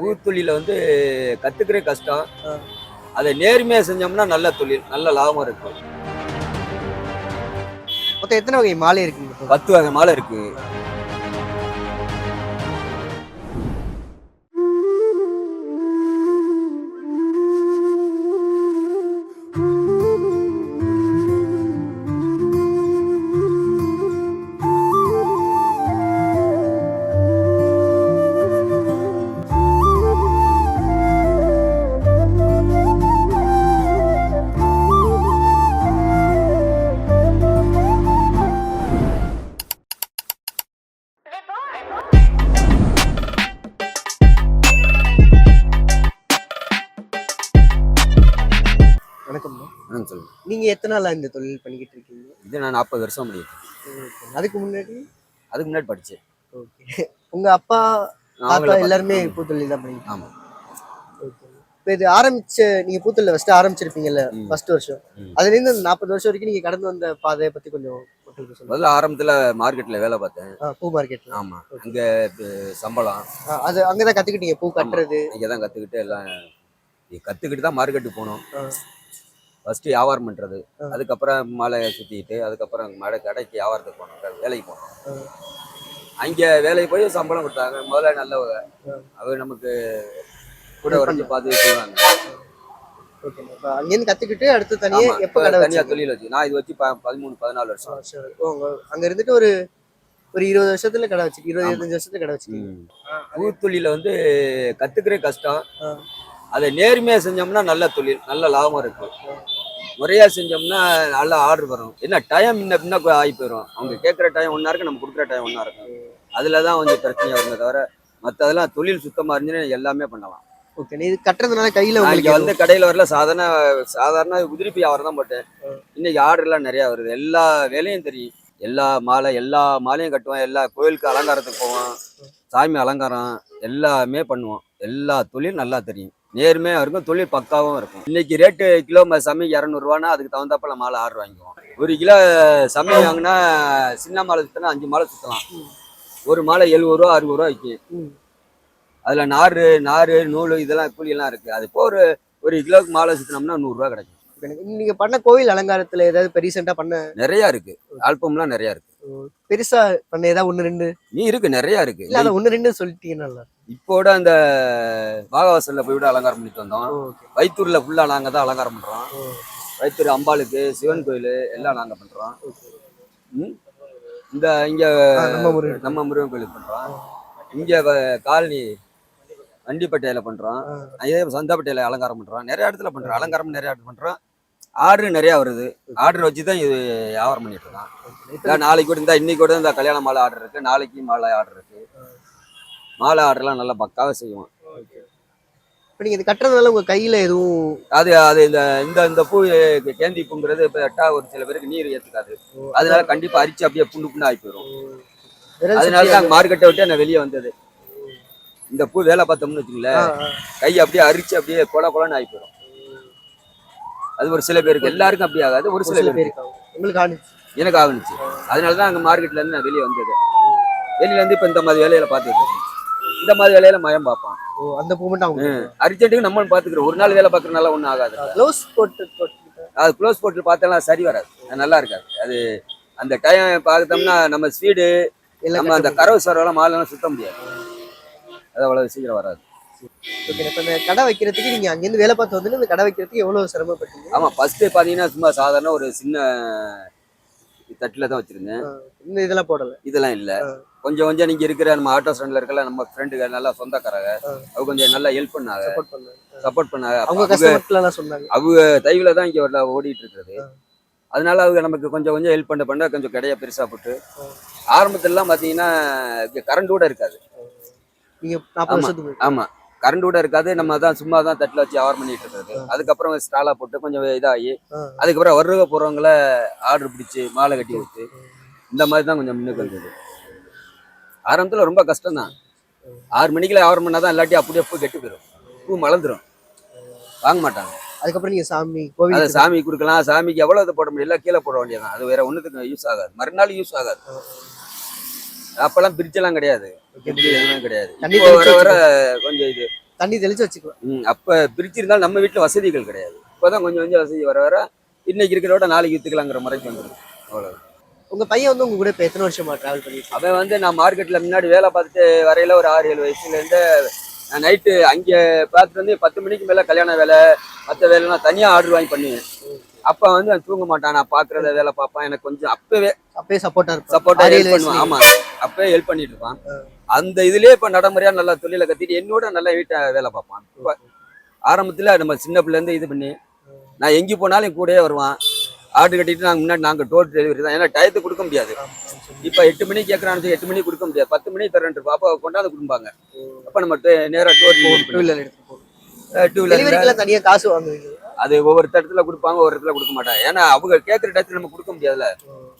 பூத்தொழில வந்து கத்துக்கிறே கஷ்டம். அதை நேர்மையா செஞ்சோம்னா நல்ல தொழில், நல்ல லாபம் இருக்கு. மொத்தம் எத்தனை வகை மாலை இருக்குங்க? 10 வகை மாலை இருக்கு. வணக்கம்ண்ணா. சொல்லுங்க. நீங்க எத்தனை நாளா இந்த தொழில் பண்ணிக்கிட்டு இருக்கீங்க? இது நான் 40 வருஷம் பண்ணிட்டு. அதுக்கு முன்னாடி அதுக்கு முன்னாடி படிச்சேன். ஓகே. உங்க அப்பா தாத்தா எல்லாருமே பூத்தொழில் தான் பண்ணிட்டு? ஆமா. ஓகே. இப்போ இது நீங்க பூத்தொழில் ஃபர்ஸ்ட் ஆரம்பிச்சிருப்பீங்கல்ல, ஃபர்ஸ்ட் வருஷம். அதுல இருந்து 40 வருஷம் வரைக்கும் நீங்க கடந்து வந்த பாதையை பத்தி கொஞ்சம் முதல்ல ஆரம்பத்துல மார்க்கெட்ல வேலை பார்த்தேன். பூ மார்க்கெட்ல. ஆமா. அங்க சம்பளம். அது அங்கதான் கத்துக்கிட்டீங்க பூ கட்டுறது? இங்கதான் கத்துக்கிட்டு எல்லாம் கத்துக்கிட்டு தான் மார்க்கெட்டுக்கு போனோம். ஃபர்ஸ்ட் வியாபாரம் பண்றது, அதுக்கப்புறம் மலை சுத்திட்டு, அதுக்கப்புறம் மழை கடைக்கு வியாபாரத்துக்கு போனோம், வேலைக்கு போனோம். அங்க வேலைக்கு போய் சம்பளம் கொடுத்தாங்க. முதல்ல நல்ல அவங்க நமக்கு கூட உடஞ்சி பார்த்து செய்வாங்க. அங்கேருந்து கத்துக்கிட்டு அடுத்து தனியா தொழில் வச்சு நான் இது வச்சு 13-14 வருஷம். அங்க இருந்துட்டு ஒரு 20 வருஷத்துல கடை வச்சு 20-25 வருஷத்துல கடை வச்சு. பூத்தொழில வந்து கத்துக்கிறே கஷ்டம். அதை நேர்மையா செஞ்சோம்னா நல்ல தொழில், நல்ல லாபம் இருக்கு. முறையா செஞ்சோம்னா நல்ல ஆர்டர் வரும். என்ன டைம் முன்ன ஆகி போயிடும். அவங்க கேட்குற டைம் ஒன்றா இருக்கு, நம்ம கொடுக்குற டைம் ஒன்றா இருக்கும். அதில் தான் கொஞ்சம் பிரச்சனையாக வருமே தவிர மற்றதெல்லாம் தொழில் சுத்தமாக இருந்துச்சுன்னா எல்லாமே பண்ணலாம். ஓகே. இது கட்டுறதுனால கையில் இங்கே வந்து கடையில் வரல, சாதாரண உதிரிப்பு வியாபாரம் தான் போட்டேன். இன்னைக்கு ஆர்டர்லாம் நிறையா வருது. எல்லா வேலையும் தெரியும். எல்லா மாலையும் கட்டுவோம். எல்லா கோயிலுக்கு அலங்காரத்துக்கு போவோம், சாமி அலங்காரம் எல்லாமே பண்ணுவோம். எல்லா தொழிலும் நல்லா தெரியும். நேர்மையாக இருக்கும், தொழில் பக்காவும் இருக்கும். இன்னைக்கு ரேட்டு கிலோ சமைக்கு 200 அதுக்கு தகுந்தாப்ப மாலை ஆர்டர் வாங்கிக்குவோம். 1 கிலோ சமை வாங்கினா சின்ன மாலை சுற்றினா 5 மாலை சுற்றலாம். ஒரு மாலை 70 ரூபா 60 ரூபா விற்கும். அதில் நார் நூல் இதெல்லாம் கூலியெல்லாம் இருக்குது. அது இப்போ ஒரு கிலோவுக்கு மாலை சுற்றினோம்னா 100 ரூபா கிடைக்கும். நீங்க பண்ண கோவில் அலங்காரத்துல ஏதாவது ரீசெண்டா பண்ண? நிறையா இருக்கு, ஆல்பம்லாம் நிறையா இருக்கு. பெருசா பண்ண ஏதாவது 1-2 இருக்கு, நிறையா இருக்கு. இல்ல அதை 1-2 சொல்லிட்டீங்கன்னா இப்போட அந்த வாகவாசல்ல போய் விட அலங்காரம் பண்ணிட்டு வந்தோம். வைத்தூர்ல ஃபுல்லா நாங்க தான் அலங்காரம் பண்றோம். வைத்தூர் அம்பாளுக்கு, சிவன் கோயில் எல்லாம் நாங்க பண்றோம். இந்த இங்க நம்ம முருகன் கோயிலுக்கு பண்றோம். இங்க காலனி வண்டிப்பட்டையில பண்றோம். இதே சந்தாப்பட்டையில அலங்காரம் பண்றோம். நிறைய இடத்துல பண்றோம். அலங்காரம் நிறைய இடத்துல பண்றோம். ஆர்டர் நிறைய வருது. ஆர்டர் வச்சுதான் இது வியாபாரம் பண்ணிட்டு இருக்கோம். நாளைக்கு கூட இன்னைக்கு கூட இந்த கல்யாண மாலை ஆர்டர் இருக்கு, நாளைக்கு மாலை ஆர்டர் இருக்கு. மாலை ஆர்டர்லாம் நல்லா பக்காவாக செய்வோம். இப்போ நீங்கள் இது கட்டுறதுனால உங்கள் கையில் எதுவும் அது இந்த பூ கேந்தி பூங்கிறது இப்போ ஒரு சில பேருக்கு நீர் ஏற்றுக்காது. அதனால கண்டிப்பாக அரிச்சு அப்படியே புண்ணு ஆகி போயிடும். அதனால தான் மார்க்கெட்டை விட்டு நான் வெளியே வந்தது. இந்த பூ வேலை பார்த்தோம்னு வச்சுங்களேன், கை அப்படியே அரிச்சு அப்படியே கொலன்னு ஆகி போயிடும். அது ஒரு சில பேருக்கு, எல்லாருக்கும் அப்படி ஆகாது. ஒரு சில பேருக்கு எனக்கு ஆகுனுச்சு. அதனால தான் அங்கே மார்க்கெட்லேருந்து நான் வெளியே வந்தது. வெளியிலேருந்து இப்போ இந்த மாதிரி வேலையில பார்த்துட்டு இந்த மாதிரி வேலையில மயம் பார்ப்பான். அந்த மூமெண்ட் அர்ஜென்ட்டுக்கு நம்ம பார்த்துக்கிறோம். ஒரு நாள் வேலை பார்க்கறதுனால ஒன்றும் ஆகாது. அது க்ளோஸ் போட்டு பார்த்தெல்லாம் சரி வராது, நல்லா இருக்காது. அது அந்த டைம் பார்த்தோம்னா நம்ம ஸ்பீடு நம்ம அந்த கரவு சரவெல்லாம் மாலெல்லாம் சுத்த முடியாது. அது அவ்வளவு சீக்கிரம் வராது. ஓகே. இப்போ இந்த கடை வைக்கிறதுக்கு நீங்க அங்கேருந்து வேலை பார்த்து வந்து இந்த கடை வைக்கிறதுக்கு எவ்வளவு சிரமப்பட்டீங்க? ஆமா, ஃபர்ஸ்ட் பாத்தீங்கன்னா சும்மா சாதாரண ஒரு சின்ன தட்டுல தான் வச்சிருந்தேன். இதெல்லாம் போடல, இதெல்லாம் இல்ல. கொஞ்சம் நீங்க இருக்கிற நம்ம ஆட்டோ ஸ்டாண்ட்ல இருக்கல நம்ம ஃப்ரெண்டுங்க நல்லா சொந்தக்காரங்க, அவங்க கொஞ்சம் நல்லா ஹெல்ப் பண்ணாங்க, சப்போர்ட் பண்ணாங்க. அவங்க தயவுல தான் இங்க ஓடிட்டு இருக்கிறது. அதனால அவங்க நமக்கு கொஞ்சம் ஹெல்ப் பண்ண கொஞ்சம் கடையா பெருசா போட்டு ஆரம்பத்துலாம் பாத்தீங்கன்னா கரண்ட் கூட இருக்காது. ஆமா, கரண்ட் கூட இருக்காது. நம்ம தான் சும்மா தான் தட்டுல வச்சு வியாபாரம் பண்ணிட்டு இருக்கிறது. அதுக்கப்புறம் ஸ்டாலா போட்டு கொஞ்சம் இதாகி அதுக்கப்புறம் வர்றவங்க போறவங்கள ஆர்டர் பிடிச்சி மாலை கட்டி வச்சு இந்த மாதிரி தான் கொஞ்சம் முன்னுக்கு வந்தது. ஆரம்பத்துல ரொம்ப கஷ்டம் தான். 6 மணிக்குள்ள வியாபாரம் பண்ணாதான் இல்லாட்டி அப்படியே பூ கெட்டு போயிடும், பூ மலர்ந்துடும், வாங்க மாட்டாங்க. அதுக்கப்புறம் நீங்க சாமி கொடுக்கலாம். சாமிக்கு எவ்வளவு போட முடியல, கீழே போட வேண்டியதான். அது வேற ஒண்ணுத்துக்கு யூஸ் ஆகாது, மறுநாள் யூஸ் ஆகாது. அப்பெல்லாம் பிரிட்ஜெல்லாம் கிடையாது. இப்படி எதுவுமே கிடையாது. தண்ணி இப்போ தெளிச்சு வர கொஞ்சம் இது தண்ணி தெளிச்சு வச்சுக்கலாம். அப்ப பிரிச்சிருந்தாலும் நம்ம வீட்டுல வசதிகள் கிடையாது. இப்பதான் கொஞ்சம் கொஞ்சம் வசதி வர இன்னைக்கு இருக்கிறத விட நாளைக்கு வித்துக்கலாங்கிற முறைக்கு வந்துடும். அவ்வளவுதான். உங்க பையன் வந்து உங்க கூட இப்ப எத்தனை வருஷமா டிராவல் பண்ணிட்டு அவன் வந்து நான் மார்க்கெட்ல முன்னாடி வேலை பார்த்துட்டு வரையில ஒரு 6-7 வயசுல இருந்து நான் நைட்டு அங்கே பார்த்துட்டு வந்து 10 மணிக்கு மேல கல்யாண வேலை மற்ற வேலை தனியா ஆர்டர் வாங்கி பண்ணுவேன். அப்ப வந்து அவன் தூங்க மாட்டான். நான் பாக்குறத வேலை பார்ப்பான். எனக்கு கொஞ்சம் அப்பவே சப்போர்ட்டா சப்போர்ட்டா ஹெல்ப் பண்ணுவான். ஆமா, அப்பவே ஹெல்ப் பண்ணிட்டு இருப்பான். அந்த இதுலயே இப்ப நடைமுறையா நல்லா தொழில கத்திட்டு என்னோட நல்லா வீட்டை வேலை பார்ப்பான். இப்ப ஆரம்பத்துல நம்ம சின்ன பிள்ளை இருந்து இது பண்ணி நான் எங்க போனாலும் என் கூடயே வருவான். ஆர்டர் கட்டிட்டு நாங்க டோர் டெலிவரி தான். ஏன்னா டயத்துக்கு கொடுக்க முடியாது. இப்ப 8 மணிக்கு கேட்கறான்னு 8 மணிக்கு கொடுக்க முடியாது. 10 மணிக்கு தரேன் அப்ப கொண்டாந்து கொடுப்பாங்க. அப்ப நம்ம நேரா டோர் டூ வீலர் எடுத்து போகும். டூ வீலர் டெலிவரிக்கெல்லாம் தனியா காசு வாங்குவீங்க? அது ஒவ்வொரு இடத்துல கொடுப்பாங்க, ஒவ்வொரு இடத்துல கொடுக்க மாட்டாங்க. ஏன்னா அவங்க கேட்கற டயத்துல நம்ம கொடுக்க முடியாதுல்ல.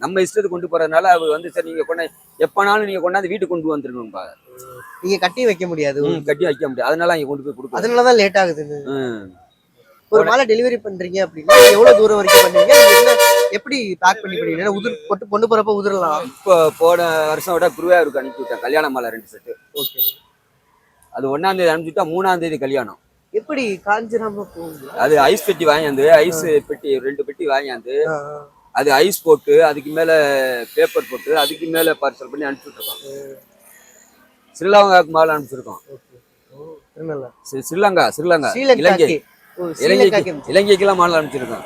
நம்ம இஷ்டத்துக்கு கொண்டு போறதுனால அவங்க வந்து சரி நீங்க எப்பனாலும் நீங்க கொண்டாந்து வீட்டுக்கு கொண்டு வந்துருங்க. நீங்க கட்டி வைக்க முடியாது, கட்டி வைக்க முடியாது. அதனால இங்க கொண்டு போய் கொடுக்கும். அதனாலதான் லேட் ஆகுது. ஒரு மாலை டெலிவரி பண்றீங்க அப்படின்னா எவ்வளவு தூரம் வரைக்கும் பண்ணுவீங்க? எப்படி பேக் பண்ணி பண்ணுவீங்க? பொண்ணு போறப்ப உதிரலாம். இப்போ போன வருஷம் விட குருவாயூருக்கு அனுப்பி விட்டேன். கல்யாண மாலை 2 செட்டு. ஓகே. அது 1ஆம் தேதி அனுப்பிச்சுட்டா 3ஆம் தேதி கல்யாணம். எப்படி காஞ்சிராம போகுது? அது ஐஸ் பெட்டி வாங்கியாந்து, ஐஸ் பெட்டி 2 பெட்டி வாங்கியாந்து அது ஐஸ் போட்டு அதுக்கு மேல பேப்பர் போட்டு அதுக்கு மேல பார்சல் பண்ணி அனுப்பிச்சுட்டு இருக்கோம். ஸ்ரீலங்காவுக்கு மாலை அனுப்பிச்சிருக்கோம். ஸ்ரீலங்கா இலங்கை இலங்கைக்கெல்லாம் மாலை அனுப்பிச்சிருக்கோம்.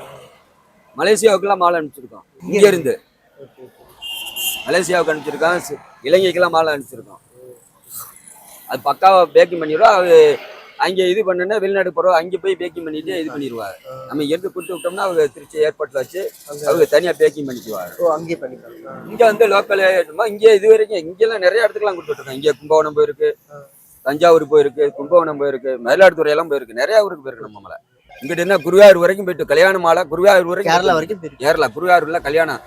மலேசியாவுக்குலாம் மாலை அனுப்பிச்சிருக்கோம். இங்க இருந்து மலேசியாவுக்கு அனுப்பிச்சிருக்கோம். இலங்கைக்கெல்லாம் மாலை அனுப்பிச்சிருக்கோம். அது பக்காவா பேக்கிங் பண்ணிடுவோம். அது அங்கே இது பண்ணுன்னா வெளிநாடு போகிறோம். அங்கே போய் பேக்கிங் பண்ணிட்டு இது பண்ணிடுவாங்க. நம்ம இருந்து கொடுத்து விட்டோம்னா அவங்க திருச்சி ஏர்போர்ட்ல வச்சு அவங்க தனியா பேக்கிங் பண்ணிக்குவாங்க. அங்கே பண்ணிக்கலாம். இங்க வந்து லோக்கல் இங்கே இது வரைக்கும் இங்கெல்லாம் நிறைய இடத்துக்குலாம் கொடுத்துட்ருக்கோம். இங்கே கும்பகோணம் போயிருக்கு, தஞ்சாவூர் போயிருக்கு, கும்பகோணம் போயிருக்கு, மயிலாடுதுறை எல்லாம் போயிருக்கு. நிறைய ஊருக்கு போயிருக்கு. நம்ம மலை இங்கிட்ட என்ன குருவாயூர் வரைக்கும் போயிட்டு கல்யாண மாலை குருவாயூர் வரைக்கும் கேரளா வரைக்கும் கேரளா குருவாயூர்ல கல்யாணம்.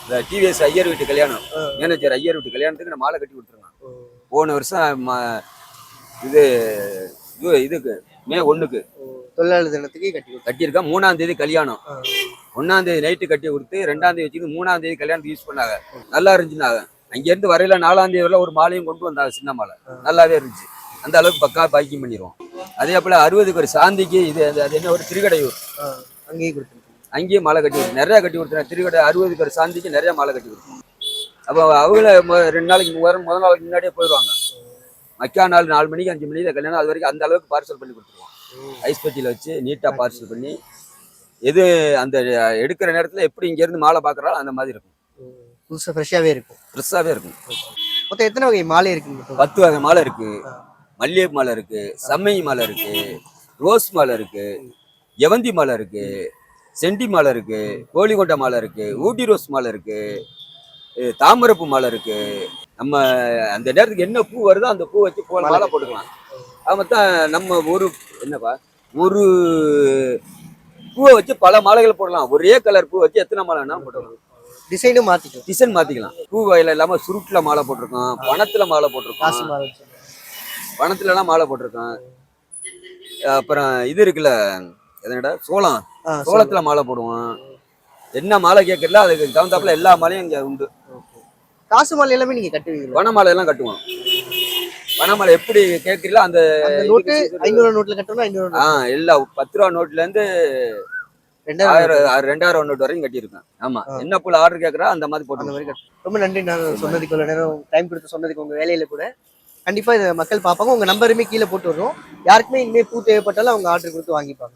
இந்த டிவிஎஸ் ஐயர் வீட்டு கல்யாணம், மேனேஜர் ஐயர் வீட்டு கல்யாணத்துக்கு நான் மாலை கட்டி கொடுத்துருங்க. போன வருஷம் இதுக்கு மே 1க்கு தொழிலாளர் தினத்துக்கு கட்டியிருக்கேன். 3ஆம் தேதி கல்யாணம். 1ஆம் தேதி நைட்டு கட்டி கொடுத்து 2ஆம் தேதி வச்சுட்டு 3ஆம் தேதி கல்யாணத்துக்கு யூஸ் பண்ணாங்க. நல்லா இருந்துச்சுனாங்க. அங்கேருந்து வரையில 4ஆம் தேதி வரை ஒரு மாலையும் கொண்டு வந்தாங்க. சின்ன மாலை நல்லாவே இருந்துச்சு. அந்த அளவுக்கு பக்கா பேக்கிங் பண்ணிடுவோம். அதே போல 60க்கு ஒரு சாந்திக்கு இது அது என்ன ஒரு திருக்கடையூர் அங்கேயும் மாலை கட்டி கொடுத்து நிறைய கட்டி கொடுத்தேன். திருக்கடை 60க்கு ஒரு சாந்திக்கு நிறைய மாலை கட்டி கொடுத்தோம். அப்போ அவங்கள 2 நாளைக்கு முதல் நாளைக்கு முன்னாடியே போயிடுவாங்க. மக்கா நாள் 4 மணிக்கு 5 மணிக்கு கல்யாணம். அது வரைக்கும் அந்த அளவுக்கு பார்சல் பண்ணி கொடுத்துருவோம். ஐஸ் பெட்டியில வச்சு நீட்டா பார்சல் பண்ணி எது அந்த எடுக்கிற நேரத்துல எப்படி இங்க இருந்து மாலை பாக்குறாலும் அந்த மாதிரி இருக்கும். புதுசா ஃப்ரெஷ்ஷாவே இருக்கும். மொத்தம் எத்தனை வகை மாலை இருக்குங்க? 10 வகை மாலை இருக்கு. மல்லிகைப்பூ மாலை இருக்கு, சம்மங்கி மாலை இருக்கு, ரோஸ் மாலை இருக்கு, ஜெவந்தி மாலை இருக்கு, செண்டி மாலை இருக்கு, கோழிக்கொண்டை மாலை இருக்கு, ஊட்டி ரோஸ் மாலை இருக்கு, தாமரைப்பூ மாலை இருக்கு. நம்ம அந்த நேரத்துக்கு என்ன பூ வருதோ அந்த பூ வச்சு மாலை போட்டுக்கலாம். அது மொத்தம் நம்ம ஒரு பூவை வச்சு பல மாலைகள் போடலாம். ஒரே கலர் பூ வச்சு எத்தனை மாலை வேணாலும் போட்டுக்கலாம். டிசைன் மாத்திக்கலாம். பூ வகையில இல்லாம சுருட்டுல மாலை போட்டிருக்கோம், பணத்துல மாலை போட்டிருக்கோம், பணத்துல எல்லாம் மாலை போட்டிருக்கோம். அப்புறம் இது இருக்குல்ல எதனடா சோளத்துல மாலை போடுவோம். என்ன மாலை கேட்கறல அதுக்கு தகுந்தாப்புல எல்லா மாலையும் இங்க உண்டு. காசு மாலை எல்லாமே நீங்க கட்டுவீங்க? பணமாலை எல்லாம் கட்டுவோம். பணமாலை எப்படி கேட்கறீங்களோ அந்த நோட்டு 500 நோட்ல கட்டணும். 500 எல்லா 10 ரூபா நோட்ல இருந்து 2000 நோட்டு வரைக்கும் கட்டியிருக்கேன். ஆமா, என்ன போல ஆர்டர் கேட்கறா அந்த மாதிரி போட்டு. ரொம்ப நன்றி. நான் சொன்னதுக்கு இவ்வளவு நேரம் டைம் கொடுத்து சொன்னதுக்கு உங்க வேலையில கூட கண்டிப்பா இதை மக்கள் பார்ப்பாங்க. உங்க நம்பருமே கீழே போட்டு வரும். யாருக்குமே இனிமே பூ தேவைப்பட்டாலும் அவங்க ஆர்டர் கொடுத்து வாங்கிப்பாங்க.